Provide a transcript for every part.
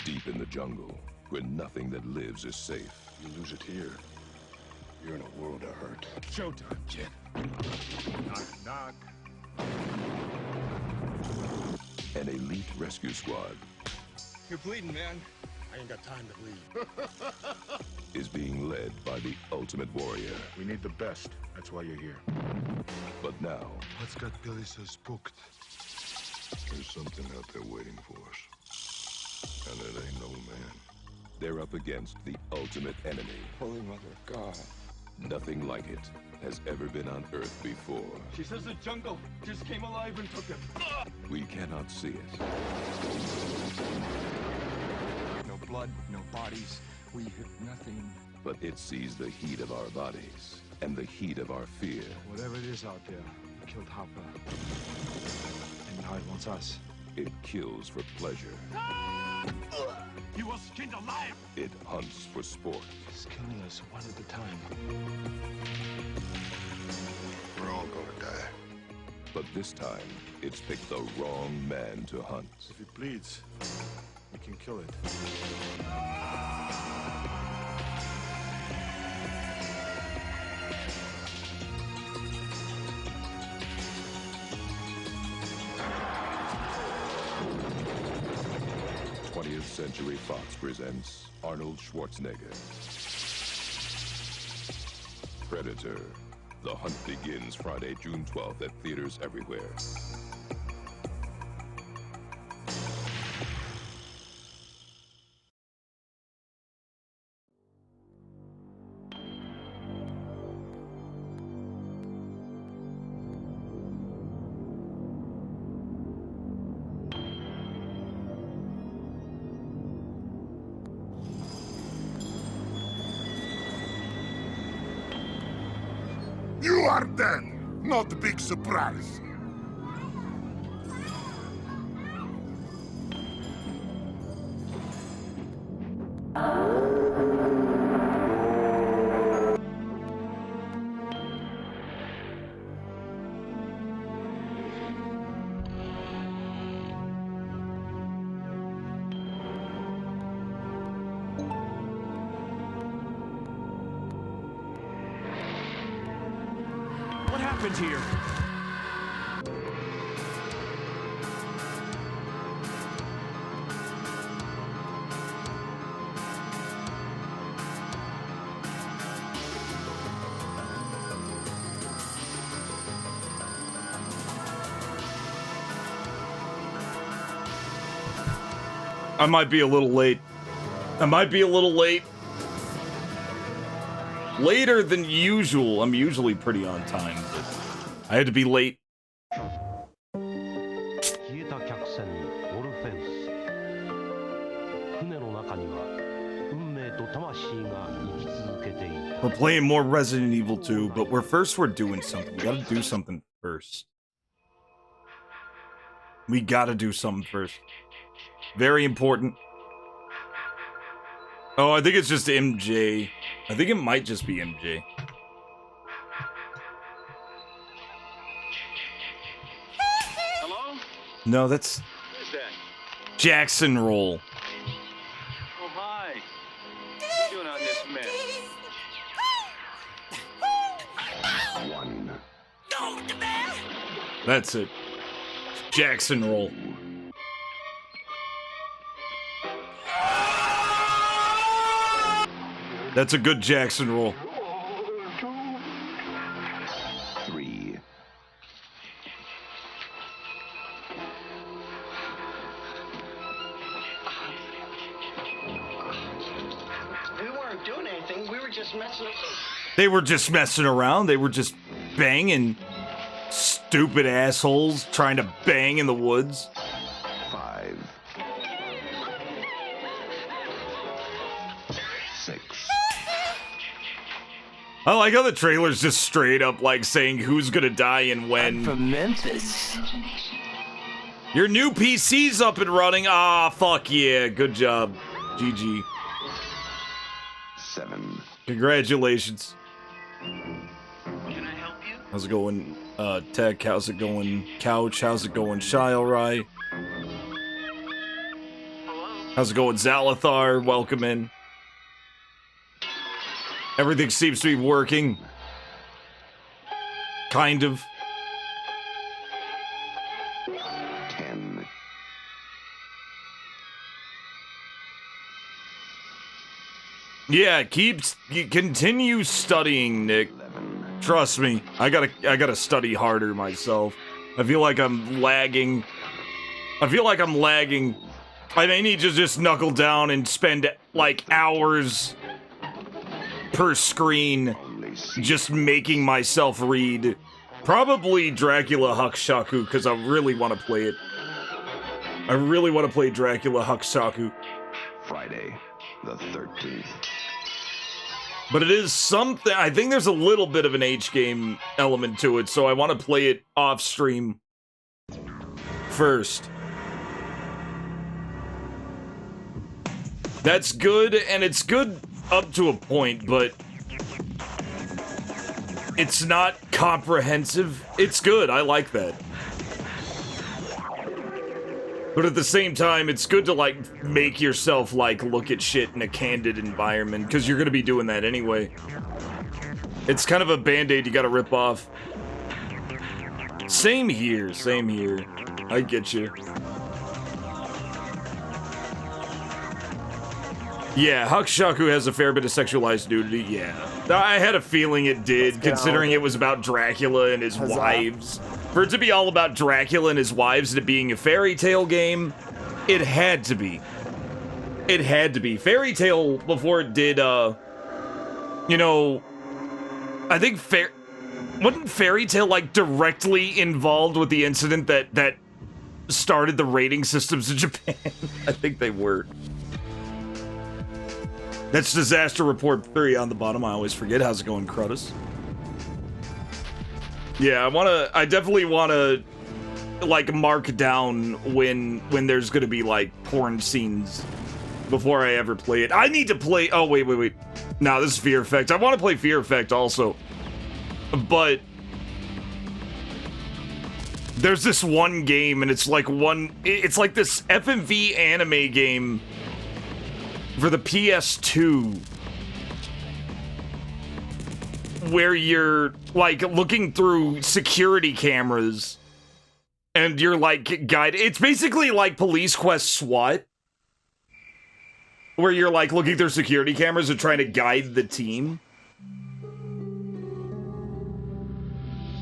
Deep in the jungle, where nothing that lives is safe. You lose it here, you're in a world of hurt. Showtime, kid. Knock, knock. An elite rescue squad You're bleeding, man. I ain't got time to bleed. is being led by the ultimate warrior. We need the best. That's why you're here. But now, What's got Billy so spooked? There's something out there waiting for us. And it ain't no man. they're up against the ultimate enemy. Holy Mother of God. Nothing like it has ever been on Earth before. She says the jungle just came alive and took him. We cannot see it. No blood, no bodies. We hit nothing. But it sees the heat of our bodies and the heat of our fear. Whatever it is out there, it killed Hopper. And now it wants us. It kills for pleasure. He was skinned alive! It hunts for sport. It's killing us one at a time. We're all gonna die. But this time, it's picked the wrong man to hunt. If it bleeds, we can kill it. 20th Century Fox presents Arnold Schwarzenegger. Predator. The hunt begins Friday, June 12th at theaters everywhere. You are dead! Not a big surprise. What happened here? I might be a little late. Later than usual. I'm usually pretty on time, but I had to be late. We're playing more Resident Evil 2, but we're doing something. We gotta do something first. We gotta do something first. Very important. Oh, I think it's just MJ. I think it might just be MJ. Hello? No, that's Who's that? Jackson Roll. Oh, hi. What are you doing on this mess? That's it. Jackson Roll. That's a good Jackson Roll. 3. We weren't doing anything. We were just messing up. They were just messing around. They were just banging. Stupid assholes trying to bang in the woods. 5. 6. I like how the trailer's just straight up like saying who's gonna die and when. From Memphis. Your new PC's up and running. Ah, fuck yeah. Good job. GG. 7. Congratulations. Can I help you? How's it going, Tech? How's it going, Couch? How's it going, Shile Rye? Hello? How's it going, Zalathar? Welcome in. Everything seems to be working. Kind of. 10. Yeah, continue studying, Nick. Trust me, I gotta study harder myself. I feel like I'm lagging. I may need to just knuckle down and spend like hours per screen just making myself read. Probably Dracula Hakushaku, because I really want to play it. I really want to play Dracula Hakushaku. Friday, the 13th. But it is something, I think there's a little bit of an H-game element to it, so I want to play it off-stream first. That's good, and it's good up to a point, but it's not comprehensive. It's good, I like that. But at the same time, it's good to, like, make yourself, like, look at shit in a candid environment, because you're gonna be doing that anyway. It's kind of a band-aid you gotta rip off. Same here, same here. I get you. Yeah, Hakushaku has a fair bit of sexualized nudity, yeah. I had a feeling it did, considering it was about Dracula and his wives. For it to be all about Dracula and his wives and it being a fairy tale game, it had to be. It had to be. Fairy Tale, before it did, you know, I think wasn't Fairy Tale, like, directly involved with the incident that started the rating systems in Japan? I think they were. That's Disaster Report 3 on the bottom. I always forget. How's it going, Crutus? Yeah, I definitely wanna, like, mark down when there's gonna be, like, porn scenes before I ever play it. I need to play, oh, wait. No, this is Fear Effect. I want to play Fear Effect also. But there's this one game, and it's like this FMV anime game for the PS2, where you're, like, looking through security cameras, and you're, like, guided. It's basically like Police Quest SWAT, where you're, like, looking through security cameras and trying to guide the team.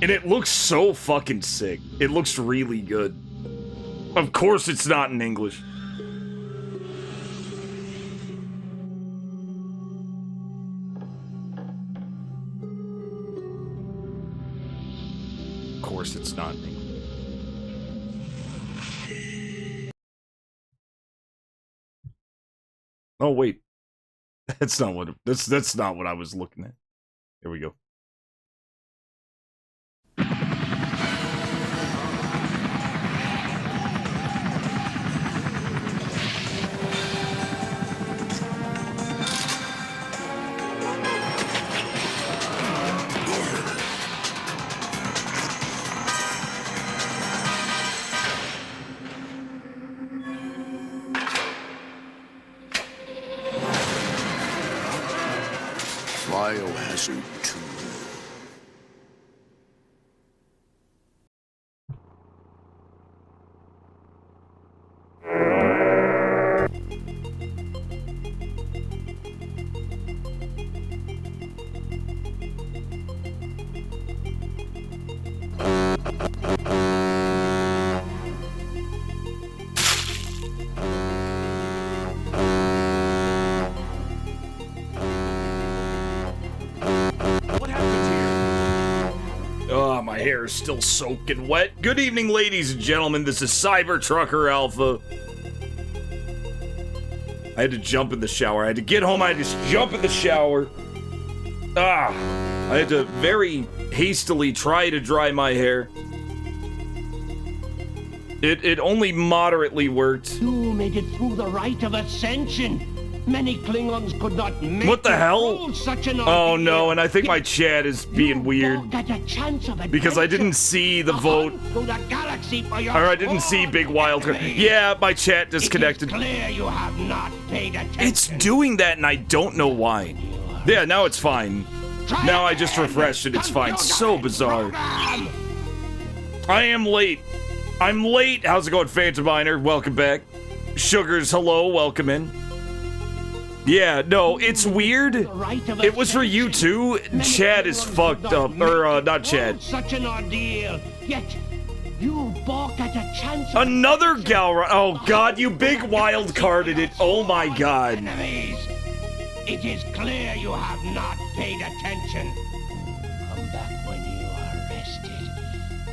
And it looks so fucking sick. It looks really good. Of course it's not in English. Of course it's not in English. Oh wait. That's not what I was looking at. Here we go. Biohazard 2. Hair is still soaking wet. Good evening, ladies and gentlemen. This is Cybertrucker Alpha. I had to jump in the shower. I had to get home. I had to just jump in the shower. I had to very hastily try to dry my hair. It only moderately worked. You made it through the rite of ascension. Many Klingons could not make What the hell? hold such an Oh ordeal. no, and I think my Yet chat is being you weird balk at a chance of because I didn't adventure. see the A vote. hunt through the galaxy for your Or I didn't see sworn Big Wild Card. enemy. Yeah, my chat It is disconnected. clear you have not paid attention. It's doing that and I don't know why. Yeah, now it's fine. Try Now I just again. refreshed it, it's fine. Computer So bizarre. program. I am late. I'm late. How's it going, Phantom Miner? Welcome back. Sugars, hello, welcome in. Yeah, no, it's weird. The right of It was for you ascension. too. Many Chad is Klingons fucked could up. make Or, not hold Chad. Such an ordeal. Yet you balk at a chance of Another adventure. Galra. Oh god, you big wild carded it. Oh my god. Enemies. It is clear you have not paid attention. Come back when you are rested.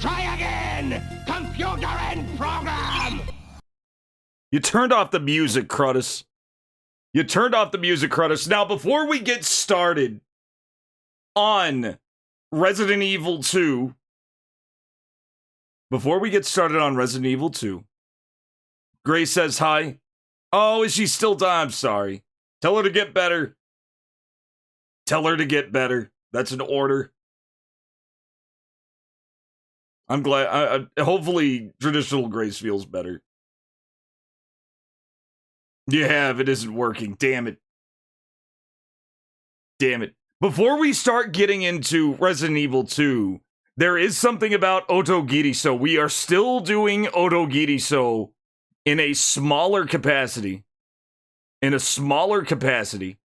Try again! Computer and program! You turned off the music, Crutus. You turned off the music, Crutus. Now, before we get started on Resident Evil 2, Grace says hi. Oh, is she still down? I'm sorry. Tell her to get better. Tell her to get better. That's an order. I'm glad. Hopefully, traditional Grace feels better. You have. It isn't working. Damn it. Damn it. Before we start getting into Resident Evil 2, there is something about OTOGIRISOU. We are still doing OTOGIRISOU in a smaller capacity. In a smaller capacity.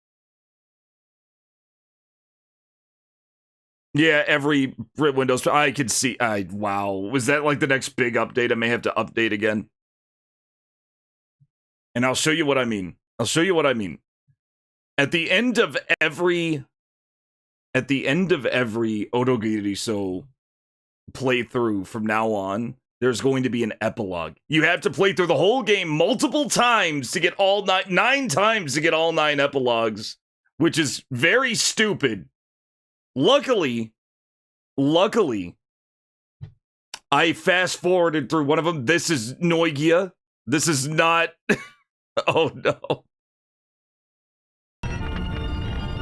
Yeah, every Windows. I could see. Wow. Was that like the next big update? I may have to update again. And I'll show you what I mean. I'll show you what I mean. At the end of every OTOGIRISOU playthrough from now on, there's going to be an epilogue. You have to play through the whole game multiple times to get all nine times to get all 9 epilogues, which is very stupid. Luckily, I fast forwarded through one of them. This is Noigia. This is not. Oh no.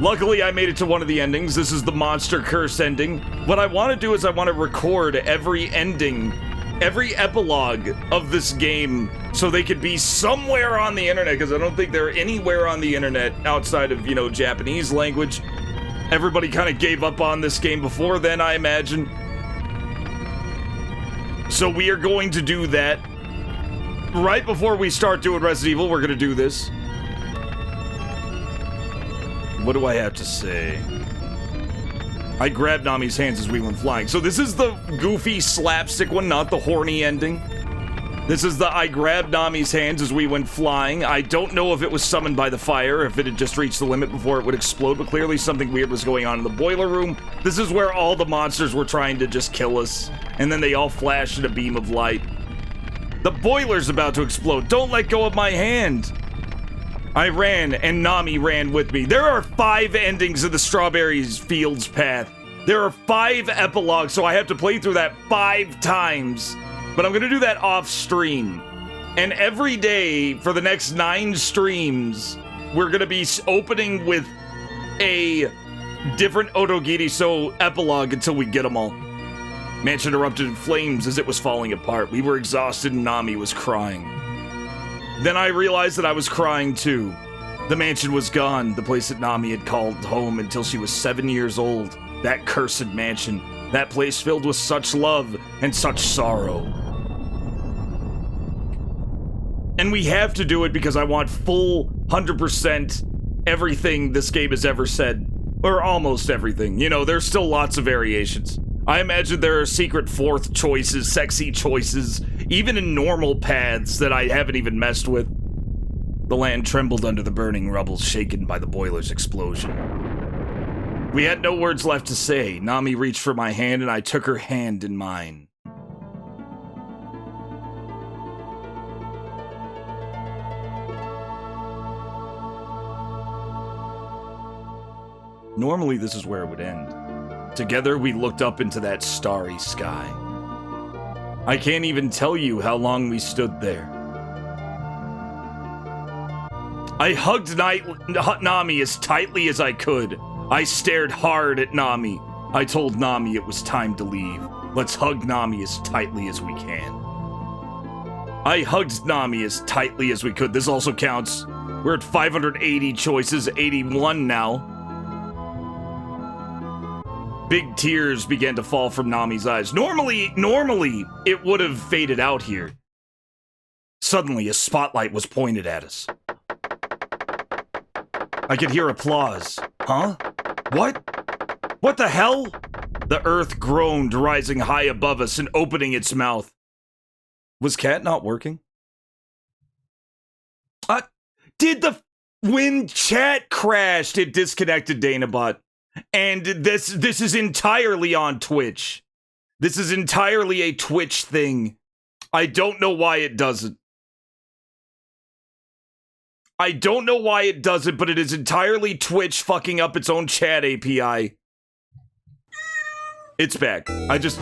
Luckily, I made it to one of the endings. This is the Monster Curse ending. What I want to do is I want to record every ending, every epilogue of this game, so they could be somewhere on the internet, because I don't think they're anywhere on the internet outside of, Japanese language. Everybody kind of gave up on this game before then, I imagine. So we are going to do that. Right before we start doing Resident Evil, we're going to do this. What do I have to say? I grabbed Nami's hands as we went flying. So this is the goofy slapstick one, not the horny ending. This is the I grabbed Nami's hands as we went flying. I don't know if it was summoned by the fire, if it had just reached the limit before it would explode, but clearly something weird was going on in the boiler room. This is where all the monsters were trying to just kill us, and then they all flashed in a beam of light. The boiler's about to explode. Don't let go of my hand. I ran, and Nami ran with me. There are 5 endings of the Strawberries Fields path. There are 5 epilogues, so I have to play through that 5 times. But I'm going to do that off stream. And every day for the next 9 streams, we're going to be opening with a different OTOGIRISOU epilogue until we get them all. Mansion erupted in flames as it was falling apart. We were exhausted and Nami was crying. Then I realized that I was crying too. The mansion was gone, the place that Nami had called home until she was 7 years old. That cursed mansion. That place filled with such love and such sorrow. And we have to do it because I want full 100% everything this game has ever said. Or almost everything. There's still lots of variations. I imagine there are secret 4th choices, sexy choices, even in normal paths that I haven't even messed with. The land trembled under the burning rubble, shaken by the boiler's explosion. We had no words left to say. Nami reached for my hand and I took her hand in mine. Normally this is where it would end. Together, we looked up into that starry sky. I can't even tell you how long we stood there. I hugged Nami as tightly as I could. I stared hard at Nami. I told Nami it was time to leave. Let's hug Nami as tightly as we can. I hugged Nami as tightly as we could. This also counts. We're at 580 choices, 81 now. Big tears began to fall from Nami's eyes. Normally, it would have faded out here. Suddenly, a spotlight was pointed at us. I could hear applause. Huh? What? What the hell? The earth groaned, rising high above us and opening its mouth. Was Cat not working? When chat crashed, it disconnected Danabot. And this is entirely on Twitch. This is entirely a Twitch thing. I don't know why it doesn't. I don't know why it doesn't, but it is entirely Twitch fucking up its own chat API. It's back. I just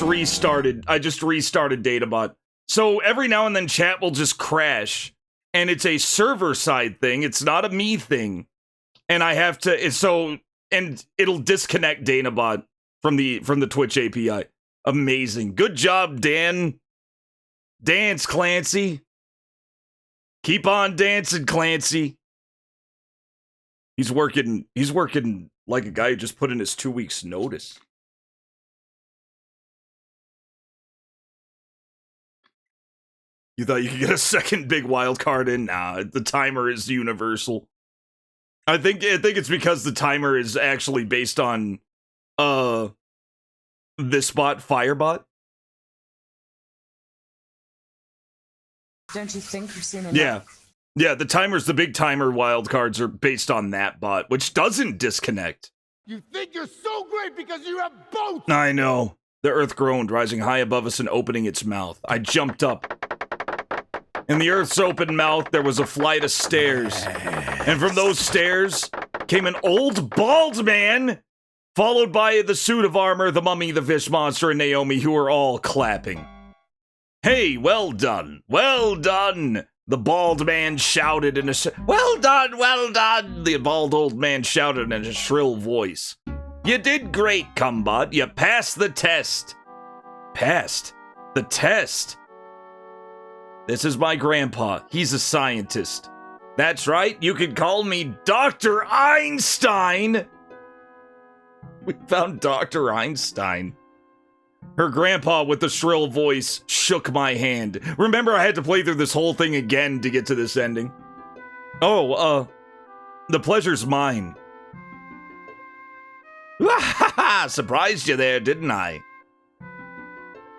restarted Databot. So every now and then chat will just crash. And it's a server side thing. It's not a me thing. And I have to and it'll disconnect Danabot from the Twitch API. Amazing. Good job, Dan. Dance, Clancy. Keep on dancing, Clancy. He's working like a guy who just put in his 2 weeks notice. You thought you could get a second big wild card in? Nah, the timer is universal. I think it's because the timer is actually based on this bot, Firebot. Don't you think we've seen enough? Yeah, the big timer wild cards are based on that bot, which doesn't disconnect. You think you're so great because you have both! I know. The earth groaned, rising high above us and opening its mouth. I jumped up. In the earth's open mouth, there was a flight of stairs. And from those stairs came an old bald man, followed by the suit of armor, the mummy, the fish monster, and Naomi, who were all clapping. Hey, well done, well done, the bald man shouted in a... Well done, the bald old man shouted in a shrill voice. You did great, Cumbot. You passed the test. Passed? The test? This is my grandpa. He's a scientist. That's right, you could call me Dr. Einstein. We found Dr. Einstein. Her grandpa, with the shrill voice, shook my hand. Remember, I had to play through this whole thing again to get to this ending. Oh, the pleasure's mine. Surprised you there, didn't I?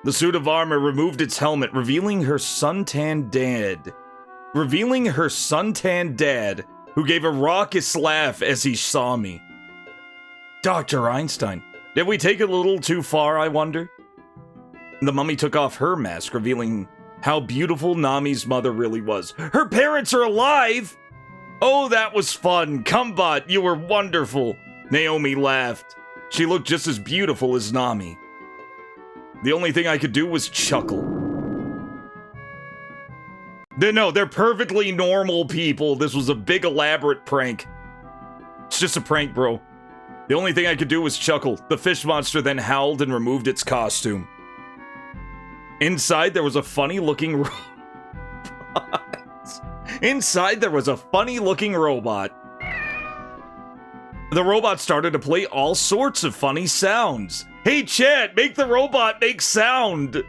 The suit of armor removed its helmet, revealing her suntanned dad. Who gave a raucous laugh as he saw me. Dr. Einstein, did we take it a little too far, I wonder? The mummy took off her mask, revealing how beautiful Nami's mother really was. Her parents are alive! Oh, that was fun. Cumbot, you were wonderful. Naomi laughed. She looked just as beautiful as Nami. The only thing I could do was chuckle. No, they're perfectly normal people. This was a big elaborate prank. It's just a prank, bro. The only thing I could do was chuckle. The fish monster then howled and removed its costume. Inside, there was a funny-looking robot. The robot started to play all sorts of funny sounds. Hey, chat, make the robot make sound.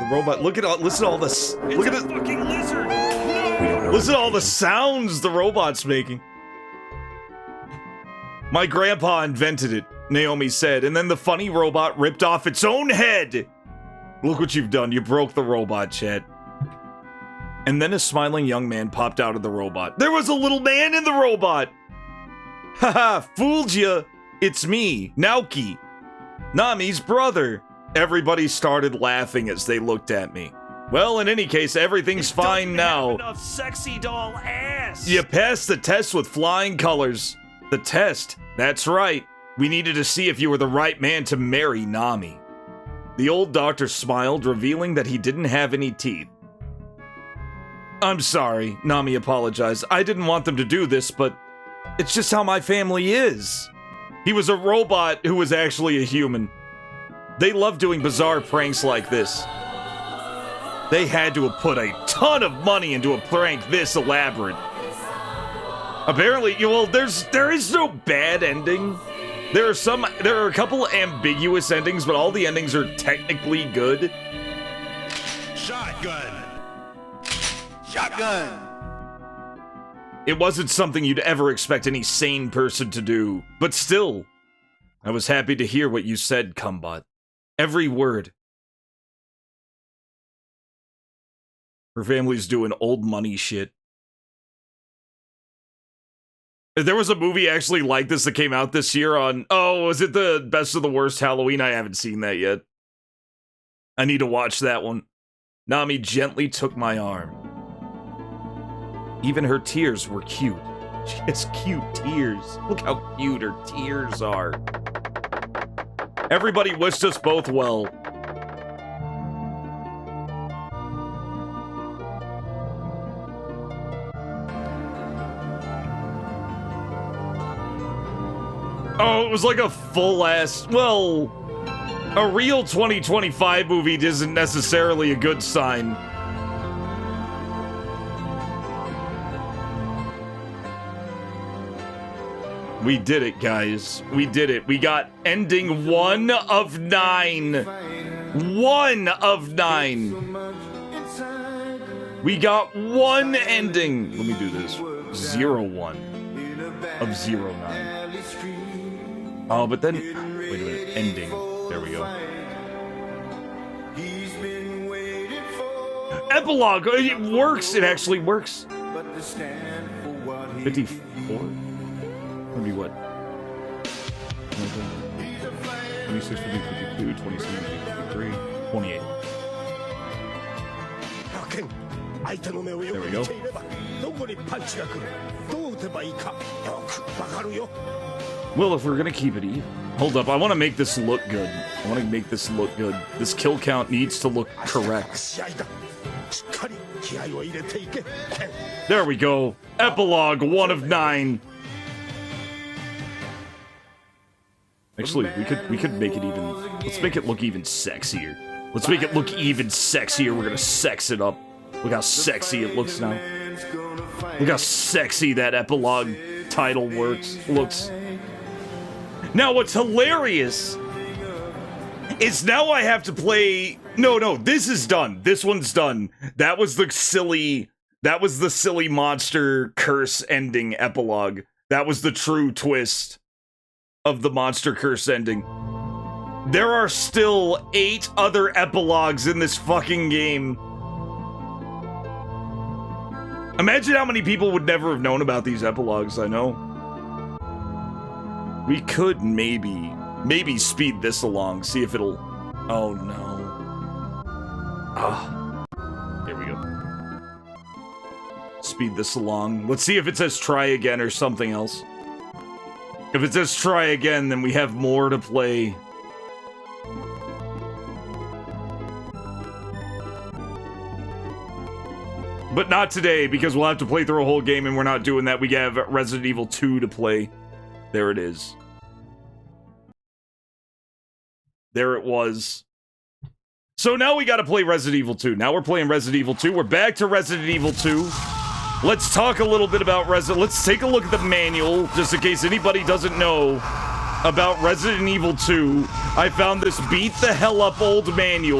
The robot, listen to all this. Look at it. Fucking lizard. No. Listen to all the sounds the robot's making. My grandpa invented it, Naomi said, and then the funny robot ripped off its own head. Look what you've done. You broke the robot, chat. And then a smiling young man popped out of the robot. There was a little man in the robot. Haha, fooled ya. It's me, Naoki, Nami's brother. Everybody started laughing as they looked at me. Well, in any case, everything's fine now. Enough sexy doll ass. You passed the test with flying colors. The test, that's right. We needed to see if you were the right man to marry Nami. The old doctor smiled, revealing that he didn't have any teeth. I'm sorry, Nami apologized. I didn't want them to do this, but it's just how my family is. He was a robot who was actually a human. They love doing bizarre pranks like this. They had to have put a ton of money into a prank this elaborate. Apparently, well, there is no bad ending. There are a couple ambiguous endings, but all the endings are technically good. Shotgun! Shotgun! It wasn't something you'd ever expect any sane person to do, but still, I was happy to hear what you said, Kumbot. Every word. Her family's doing old money shit. There was a movie actually like this that came out this year on... Oh, was it the Best of the Worst Halloween? I haven't seen that yet. I need to watch that one. Nami gently took my arm. Even her tears were cute. She has cute tears. Look how cute her tears are. Everybody wished us both well. Oh, it was like a full-ass... Well, a real 2025 movie isn't necessarily a good sign. We did it, guys. We did it. We got ending 1 of 9. 1 of 9. We got one ending. Let me do this. 0-1 of 0-9. Oh, but then... Wait a minute. Ending. There we go. Epilogue. It works. It actually works. 54? Maybe what? 26, 52, 27, 53, 28. There we go. Well, if we're gonna keep it even. Hold up, I want to make this look good. I want to make this look good. This kill count needs to look correct. There we go. Epilogue 1 of 9. Actually, we could make it even... Let's make it look even sexier. Let's make it look even sexier. We're gonna sex it up. Look how sexy it looks now. Look how sexy that epilogue title looks. Now, what's hilarious is now I have to play... No, this is done. This one's done. That was the silly monster curse ending epilogue. That was the true twist of the monster curse ending. There are still 8 other epilogues in this fucking game. Imagine how many people would never have known about these epilogues, I know. We could maybe speed this along, see if it'll... Oh no. Ah. There we go. Speed this along. Let's see if it says try again or something else. If it says try again, then we have more to play. But not today, because we'll have to play through a whole game, and we're not doing that. We have Resident Evil 2 to play. There it is. There it was. So now we gotta play Resident Evil 2. Now we're playing Resident Evil 2. We're back to Resident Evil 2. Let's talk a little bit about let's take a look at the manual, just in case anybody doesn't know about Resident Evil 2. I found this beat the hell up old manual.